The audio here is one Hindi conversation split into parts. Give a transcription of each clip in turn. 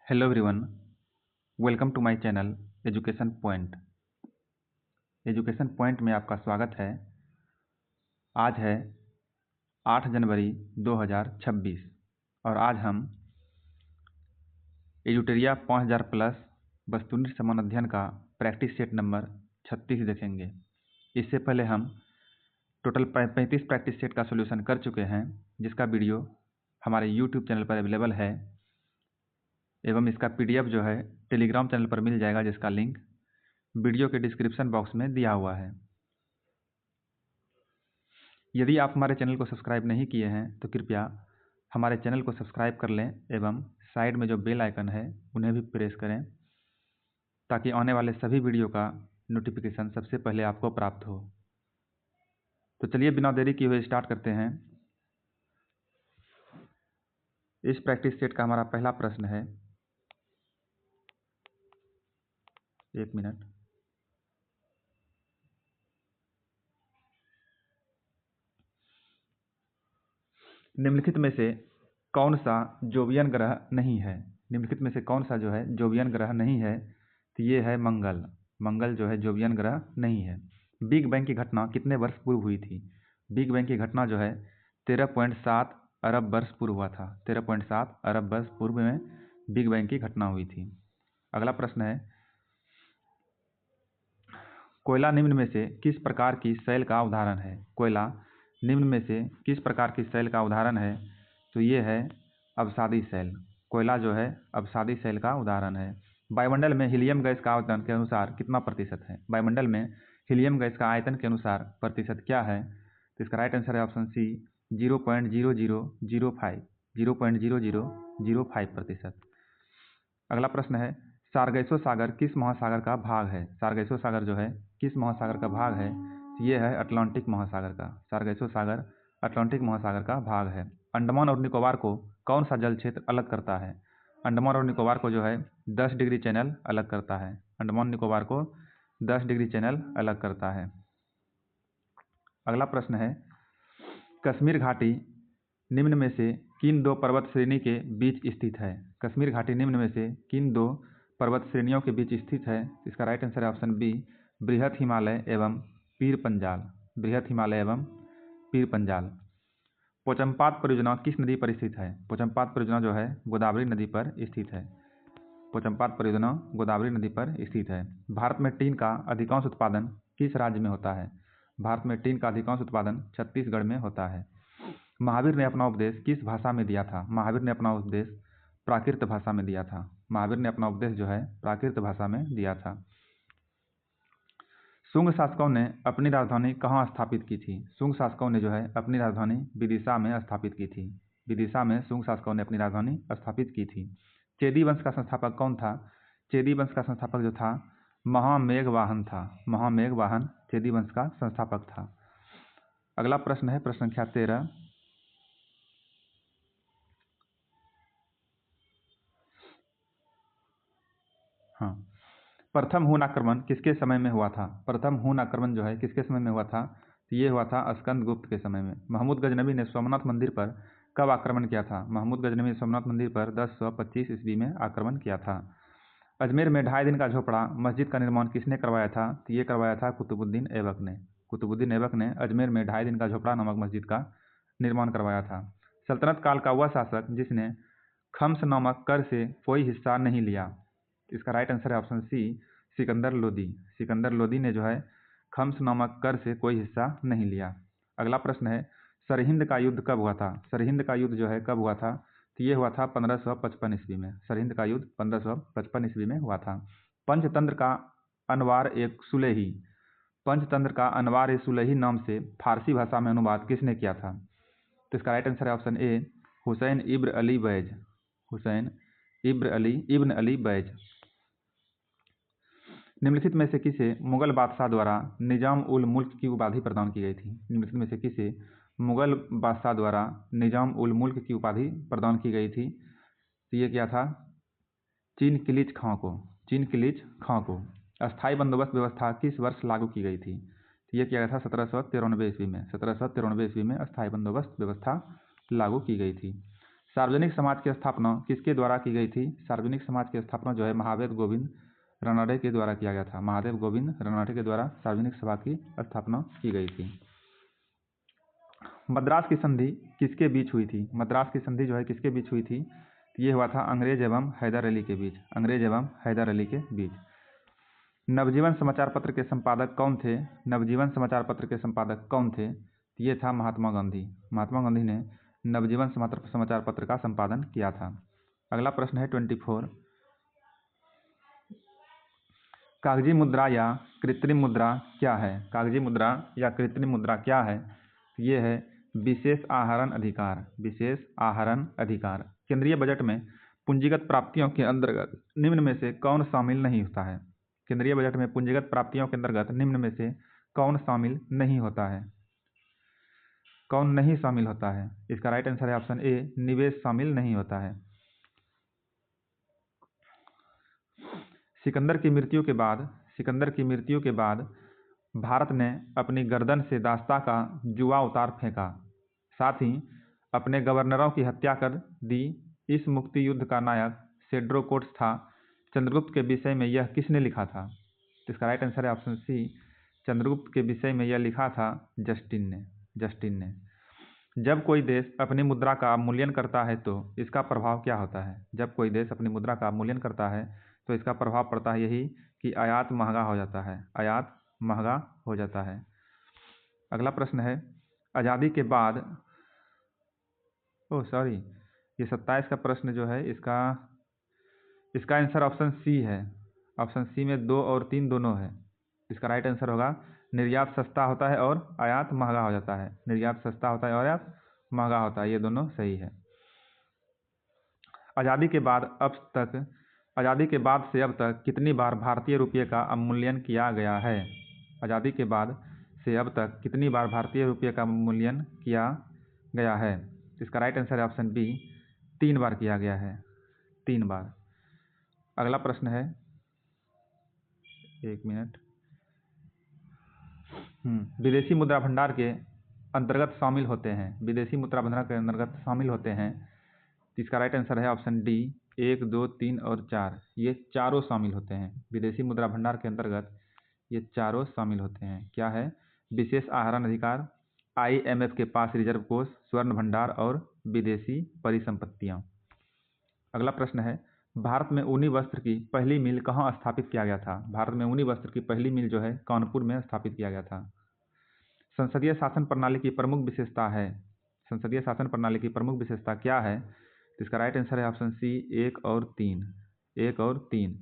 Hello everyone, welcome to my channel education point. Education point में आपका स्वागत है। आज है 8 जनवरी 2026 और आज हम एजुटेरिया 5000 प्लस वस्तुनिष्ठ समान अध्ययन का प्रैक्टिस सेट नंबर 36 देखेंगे। इससे पहले हम टोटल 35 प्रैक्टिस सेट का सोल्यूशन कर चुके हैं, जिसका वीडियो हमारे यूट्यूब चैनल पर अवेलेबल है एवं इसका PDF जो है टेलीग्राम चैनल पर मिल जाएगा, जिसका लिंक वीडियो के डिस्क्रिप्शन बॉक्स में दिया हुआ है। यदि आप हमारे चैनल को सब्सक्राइब नहीं किए हैं तो कृपया हमारे चैनल को सब्सक्राइब कर लें एवं साइड में जो बेल आइकन है उन्हें भी प्रेस करें, ताकि आने वाले सभी वीडियो का नोटिफिकेशन सबसे पहले आपको प्राप्त हो। तो चलिए बिना देरी किए हुए स्टार्ट करते हैं। इस प्रैक्टिस सेट का हमारा पहला प्रश्न है, एक मिनट। निम्नलिखित में से कौन सा जोवियन ग्रह नहीं है? निम्नलिखित में से कौन सा जो है जोवियन ग्रह नहीं है? तो ये है मंगल। मंगल जो है जोवियन ग्रह नहीं है। बिग बैंग की घटना कितने वर्ष पूर्व हुई थी? बिग बैंग की घटना जो है 13.7 अरब वर्ष पूर्व हुआ था। 13.7 अरब वर्ष पूर्व में बिग बैंग की घटना हुई थी। अगला प्रश्न है, कोयला निम्न में से किस प्रकार की शैल का उदाहरण है? कोयला निम्न में से किस प्रकार की शैल का उदाहरण है? तो ये है अवसादी शैल। कोयला जो है अवसादी शैल का उदाहरण है। वायुमंडल में हीलियम गैस का आयतन के अनुसार कितना प्रतिशत है? वायुमंडल में हीलियम गैस का आयतन के अनुसार प्रतिशत क्या है? तो इसका राइट आंसर है ऑप्शन सी, 0.0005। 0.0005%। अगला प्रश्न है, सारगैसो सागर किस महासागर का भाग है? सारगैसो सागर जो है किस महासागर का भाग है? ये है अटलांटिक महासागर का। सारगैसो सागर अटलांटिक महासागर का भाग है। अंडमान और निकोबार को कौन सा जल क्षेत्र अलग करता है? अंडमान और निकोबार को जो है 10 डिग्री चैनल अलग करता है। अंडमान निकोबार को 10 डिग्री चैनल अलग करता है। अगला प्रश्न है, कश्मीर घाटी निम्न में से किन दो पर्वत श्रेणी के बीच स्थित है? कश्मीर घाटी निम्न में से किन दो पर्वत श्रेणियों के बीच स्थित है? इसका राइट आंसर है ऑप्शन बी, बृहत हिमालय एवं पीर पंजाल। बृहत हिमालय एवं पीर पंजाल। पोचमपात परियोजना किस नदी पर स्थित है? पोचमपात परियोजना जो है गोदावरी नदी पर स्थित है। पोचमपात परियोजना गोदावरी नदी पर स्थित है। भारत में टीन का अधिकांश उत्पादन किस राज्य में होता है? भारत में टीन का अधिकांश उत्पादन छत्तीसगढ़ में होता है। महावीर ने अपना उपदेश किस भाषा में दिया था? महावीर ने अपना उपदेश प्राकृत भाषा में दिया था। महावीर ने अपना उपदेश जो है प्राकृत भाषा में दिया था। शुंग शासकों ने अपनी राजधानी कहाँ स्थापित की थी? शुंग शासकों ने जो है अपनी राजधानी विदिशा में स्थापित की थी। विदिशा में शुंग शासकों ने अपनी राजधानी स्थापित की थी। चेदी वंश का संस्थापक कौन था? चेदी वंश का संस्थापक जो था महामेघवाहन था। महामेघवाहन चेदी वंश का संस्थापक था। अगला प्रश्न है प्रश्न संख्या 13। हाँ, प्रथम हून आक्रमण किसके समय में हुआ था? प्रथम हून आक्रमण जो है किसके समय में हुआ था? तो ये हुआ था स्कंदगुप्त के समय में। महमूद गजनबी ने सोमनाथ मंदिर पर कब आक्रमण किया था? महमूद गजनबी ने सोमनाथ मंदिर पर 1025 ईस्वी में आक्रमण किया था। अजमेर में 2.5 दिन का झोपड़ा मस्जिद का निर्माण किसने करवाया था? तो ये करवाया था कुतुबुद्दीन ऐबक ने। कुतुबुद्दीन ऐबक ने अजमेर में 2.5 दिन का झोपड़ा नामक मस्जिद का निर्माण करवाया था। सल्तनत काल का वह शासक जिसने खम्स नामक कर से कोई हिस्सा नहीं लिया। इसका राइट आंसर है ऑप्शन सी, सिकंदर लोदी। सिकंदर लोदी ने जो है खम्स नामक कर से कोई हिस्सा नहीं लिया। अगला प्रश्न है, सरहिंद का युद्ध कब हुआ था? सरहिंद का युद्ध जो है कब हुआ था? तो ये हुआ था 1555 ईस्वी में। सरहिंद का युद्ध 1555 ईस्वी में हुआ था। पंचतंत्र का अनवार एक सुलेही पंचतंत्र का अनवार ए सुलेही नाम से फारसी भाषा में अनुवाद किसने किया था? तो इसका राइट आंसर है ऑप्शन ए, हुसैन इब्न अली बैज। हुसैन इब्न अली बैज। निम्नलिखित में से किसे मुगल बादशाह द्वारा निजाम उल मुल्क की उपाधि प्रदान की गई थी? निम्नलिखित में से किसे मुगल बादशाह द्वारा निजाम उल मुल्क की उपाधि प्रदान की गई थी? तो ये क्या था? चीन किलिच खां को। चीन किलिच खां को। अस्थायी बंदोबस्त व्यवस्था किस वर्ष लागू की गई थी? तो ये किया गया था 1793 ईस्वी में। 1793 ईस्वी में अस्थायी बंदोबस्त व्यवस्था लागू की गई थी। सार्वजनिक समाज की स्थापना किसके द्वारा की गई थी? सार्वजनिक समाज की स्थापना जो है महादेव गोविंद रानडे के द्वारा किया गया था। महादेव गोविंद रानडे के द्वारा सार्वजनिक सभा की स्थापना की गई थी। मद्रास की संधि किसके बीच हुई थी? मद्रास की संधि जो है किसके बीच हुई थी? ये हुआ था अंग्रेज एवं हैदर अली के बीच। अंग्रेज एवं हैदर अली के बीच। नवजीवन समाचार पत्र के संपादक कौन थे? नवजीवन समाचार पत्र के संपादक कौन थे? ये था महात्मा गांधी। महात्मा गांधी ने नवजीवन समाचार पत्र का संपादन किया था। अगला प्रश्न है 24। कागजी मुद्रा या कृत्रिम मुद्रा क्या है? कागजी मुद्रा या कृत्रिम मुद्रा क्या है? ये है विशेष आहरण अधिकार। विशेष आहरण अधिकार। केंद्रीय बजट में पूंजीगत प्राप्तियों के अंतर्गत निम्न में से कौन शामिल नहीं होता है? केंद्रीय बजट में पूंजीगत प्राप्तियों के अंतर्गत निम्न में से कौन शामिल नहीं होता है? कौन नहीं शामिल होता है? इसका राइट आंसर है ऑप्शन ए, निवेश शामिल नहीं होता है। सिकंदर की मृत्यु के बाद भारत ने अपनी गर्दन से दास्ता का जुआ उतार फेंका, साथ ही अपने गवर्नरों की हत्या कर दी। इस मुक्ति युद्ध का नायक सेड्रोकोट्स था। चंद्रगुप्त के विषय में यह किसने लिखा था? इसका राइट आंसर है ऑप्शन सी, चंद्रगुप्त के विषय में यह लिखा था जस्टिन ने। जब कोई देश अपनी मुद्रा का मूल्यांकन करता है तो इसका प्रभाव क्या होता है? जब कोई देश अपनी मुद्रा का मूल्यांकन करता है तो इसका प्रभाव पड़ता है यही कि आयात महंगा हो जाता है। आयात महंगा हो जाता है। अगला प्रश्न है आज़ादी के बाद ये 27 का प्रश्न जो है इसका आंसर ऑप्शन सी है। ऑप्शन सी में 2 और 3 दोनों है। इसका राइट आंसर होगा निर्यात सस्ता होता है और आयात महंगा हो जाता है। निर्यात सस्ता होता है और आयात महंगा होता है, ये दोनों सही है। आज़ादी के बाद से अब तक कितनी बार भारतीय रुपये का अवमूल्यन किया गया है? आज़ादी के बाद से अब तक कितनी बार भारतीय रुपये का अवमूल्यन किया गया है? इसका राइट आंसर है ऑप्शन बी, 3 बार किया गया है। 3 बार। अगला प्रश्न है 1 मिनट। विदेशी मुद्रा भंडार के अंतर्गत शामिल होते हैं। विदेशी मुद्रा भंडार के अंतर्गत शामिल होते हैं। इसका राइट आंसर है ऑप्शन डी, 1, 2, 3 और 4। ये चारों शामिल होते हैं। विदेशी मुद्रा भंडार के अंतर्गत ये चारों शामिल होते हैं। क्या है? विशेष आहरण अधिकार, IMF के पास रिजर्व कोष, स्वर्ण भंडार और विदेशी परिसंपत्तियां। अगला प्रश्न है भारत में ऊनी वस्त्र की पहली मिल कहाँ स्थापित किया गया था? भारत में ऊनी वस्त्र की पहली मिल जो है कानपुर में स्थापित किया गया था। संसदीय शासन प्रणाली की प्रमुख विशेषता है। संसदीय शासन प्रणाली की प्रमुख विशेषता क्या है? इसका राइट आंसर है ऑप्शन सी, 1 और 3।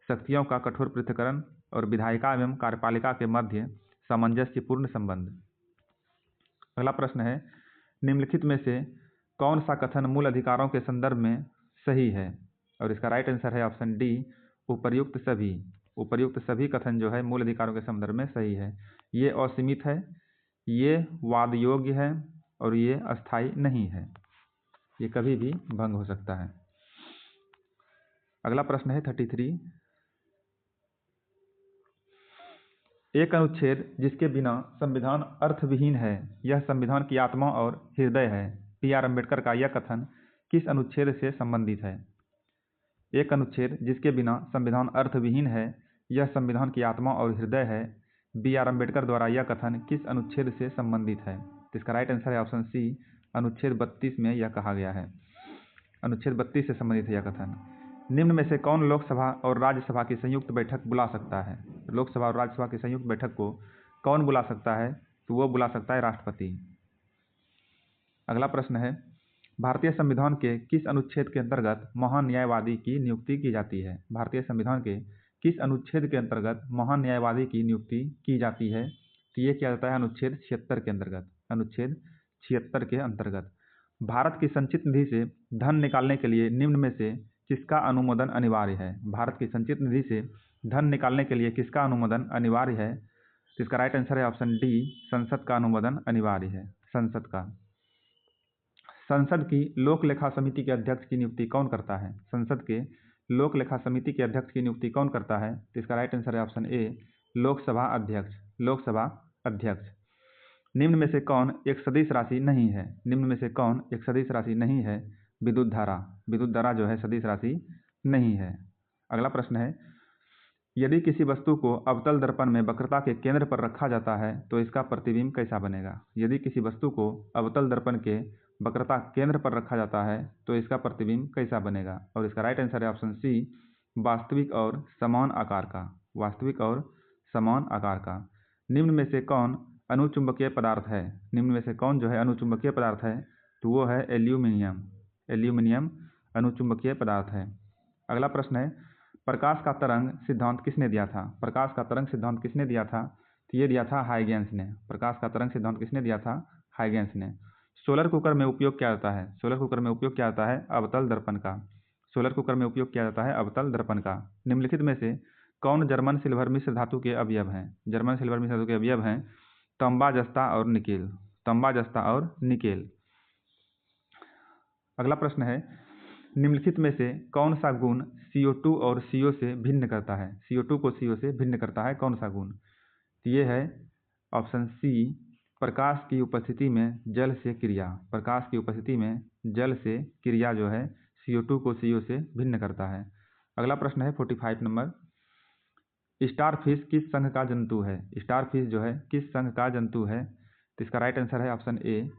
शक्तियों का कठोर पृथक्करण और विधायिका एवं कार्यपालिका के मध्य सामंजस्यपूर्ण संबंध। अगला प्रश्न है निम्नलिखित में से कौन सा कथन मूल अधिकारों के संदर्भ में सही है? और इसका राइट आंसर है ऑप्शन डी, उपर्युक्त सभी कथन जो है मूल अधिकारों के संदर्भ में सही है। ये असीमित है, ये वाद योग्य है और ये अस्थायी नहीं है। ये कभी भी भंग हो सकता है। अगला प्रश्न है 33। एक अनुच्छेद जिसके बिना संविधान अर्थविहीन है, यह संविधान की आत्मा और हृदय है। PR अम्बेडकर का यह कथन किस अनुच्छेद से संबंधित है? एक अनुच्छेद जिसके बिना संविधान अर्थविहीन है, यह संविधान की आत्मा और हृदय है। BR अम्बेडकर द्वारा यह कथन किस अनुच्छेद से संबंधित है? इसका राइट आंसर है ऑप्शन सी, अनुच्छेद 32 में यह कहा गया है। अनुच्छेद 32 से संबंधित है यह कथन। निम्न में से कौन लोकसभा और राज्यसभा की संयुक्त बैठक बुला सकता है? लोकसभा और राज्यसभा की संयुक्त बैठक को कौन बुला सकता है? तो वो बुला सकता है राष्ट्रपति। अगला प्रश्न है भारतीय संविधान के किस अनुच्छेद के अंतर्गत महान न्यायवादी की नियुक्ति की जाती है? भारतीय संविधान के किस अनुच्छेद के अंतर्गत महान न्यायवादी की नियुक्ति की जाती है? तो ये किया जाता है अनुच्छेद 76 के अंतर्गत। अनुच्छेद 76 के अंतर्गत। भारत की संचित निधि से धन निकालने के लिए निम्न में से किसका अनुमोदन अनिवार्य है? भारत की संचित निधि से धन निकालने के लिए किसका अनुमोदन अनिवार्य है? तो इसका राइट आंसर है ऑप्शन डी, संसद का अनुमोदन अनिवार्य है। संसद का। संसद की लोक लेखा समिति के अध्यक्ष की नियुक्ति कौन करता है? संसद के लोक लेखा समिति के अध्यक्ष की नियुक्ति कौन करता है? तो इसका राइट आंसर है ऑप्शन ए, लोकसभा अध्यक्ष। लोकसभा अध्यक्ष। निम्न में से कौन एक सदिश राशि नहीं है? निम्न में से कौन एक सदिश राशि नहीं है? विद्युत धारा जो है सदिश राशि नहीं है। अगला प्रश्न है, यदि किसी वस्तु को अवतल दर्पण में वक्रता के केंद्र पर रखा जाता है तो इसका प्रतिबिंब कैसा बनेगा। यदि किसी वस्तु को अवतल दर्पण के वक्रता केंद्र पर रखा जाता है तो इसका प्रतिबिंब कैसा बनेगा। और इसका राइट आंसर है ऑप्शन सी, वास्तविक और समान आकार का। वास्तविक और समान आकार का। निम्न में से कौन अनुचुंबकीय पदार्थ है। निम्न में से कौन जो है अनुचुंबकीय पदार्थ है, तो वो है एल्यूमिनियम। एल्यूमिनियम अनुचुंबकीय पदार्थ है। अगला प्रश्न है, प्रकाश का तरंग सिद्धांत किसने दिया था। प्रकाश का तरंग सिद्धांत किसने दिया था, तो ये दिया था हाइगेंस ने। प्रकाश का तरंग सिद्धांत किसने दिया था, हाइगेंस ने। सोलर कुकर में उपयोग किया जाता है। सोलर कुकर में उपयोग किया जाता है अवतल दर्पण का। सोलर कुकर में उपयोग किया जाता है अवतल दर्पण का। निम्नलिखित में से कौन जर्मन सिल्वर मिश्र धातु के अवयव हैं। जर्मन सिल्वर मिश्र धातु के अवयव हैं तांबा, जस्ता और निकेल। तांबा, जस्ता और निकेल। अगला प्रश्न है, निम्नलिखित में से कौन सा गुण CO2 और CO से भिन्न करता है। CO2 को CO से भिन्न करता है कौन सा गुण, तो ये है ऑप्शन सी, प्रकाश की उपस्थिति में जल से क्रिया। प्रकाश की उपस्थिति में जल से क्रिया जो है CO2 को CO से भिन्न करता है। अगला प्रश्न है 45 नंबर, स्टारफिश किस संघ का जंतु है। स्टारफिश जो है किस संघ का जंतु है, तो इसका राइट आंसर है ऑप्शन ए,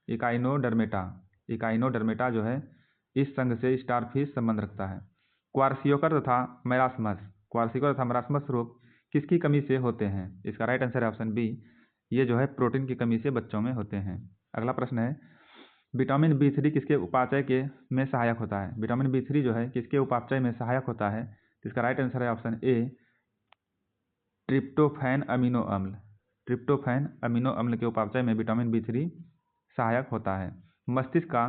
इकाइनोडर्मेटा। इकाइनोडर्मेटा जो है इस संघ से स्टारफिश संबंध रखता है। क्वारसियोकर तथा मैरास्मस, क्वारसियोकर तथा मैरास्मस रोग किसकी कमी से होते हैं। इसका राइट आंसर है ऑप्शन बी, ये जो है प्रोटीन की कमी से बच्चों में होते हैं। अगला प्रश्न है, विटामिन B3 किसके उपापचय के में सहायक होता है। विटामिन B3 जो है किसके उपापचय में सहायक होता है, तो इसका राइट आंसर है ऑप्शन ए, ट्रिप्टोफैन अमीनो अम्ल। ट्रिप्टोफैन अमीनो अम्ल के उपापचय में विटामिन B3 सहायक होता है। मस्तिष्क का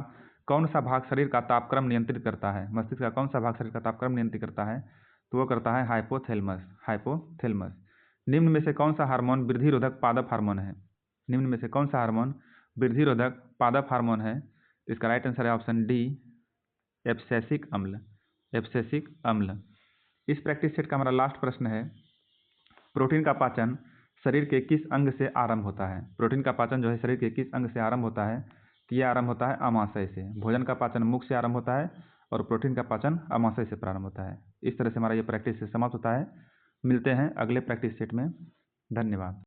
कौन सा भाग शरीर का तापक्रम नियंत्रित करता है। मस्तिष्क का कौन सा भाग शरीर का तापक्रम नियंत्रित करता है, तो वो करता है हाइपोथैलेमस। हाइपोथैलेमस। निम्न में से कौन सा हार्मोन वृद्धि रोधक पादप हार्मोन है। निम्न में से कौन सा हार्मोन वृद्धि रोधक पादप हार्मोन है, इसका राइट आंसर है ऑप्शन डी, एब्सिसिक अम्ल। एब्सिसिक अम्ल। इस प्रैक्टिस सेट का हमारा लास्ट प्रश्न है, प्रोटीन का पाचन शरीर के किस अंग से आरंभ होता है। प्रोटीन का पाचन जो है शरीर के किस अंग से आरंभ होता है, तो यह आरंभ होता है अमाशय से। भोजन का पाचन मुख से आरंभ होता है और प्रोटीन का पाचन अमाशय से प्रारंभ होता है। इस तरह से हमारा ये प्रैक्टिस सेट समाप्त होता है। मिलते हैं अगले प्रैक्टिस सेट में। धन्यवाद।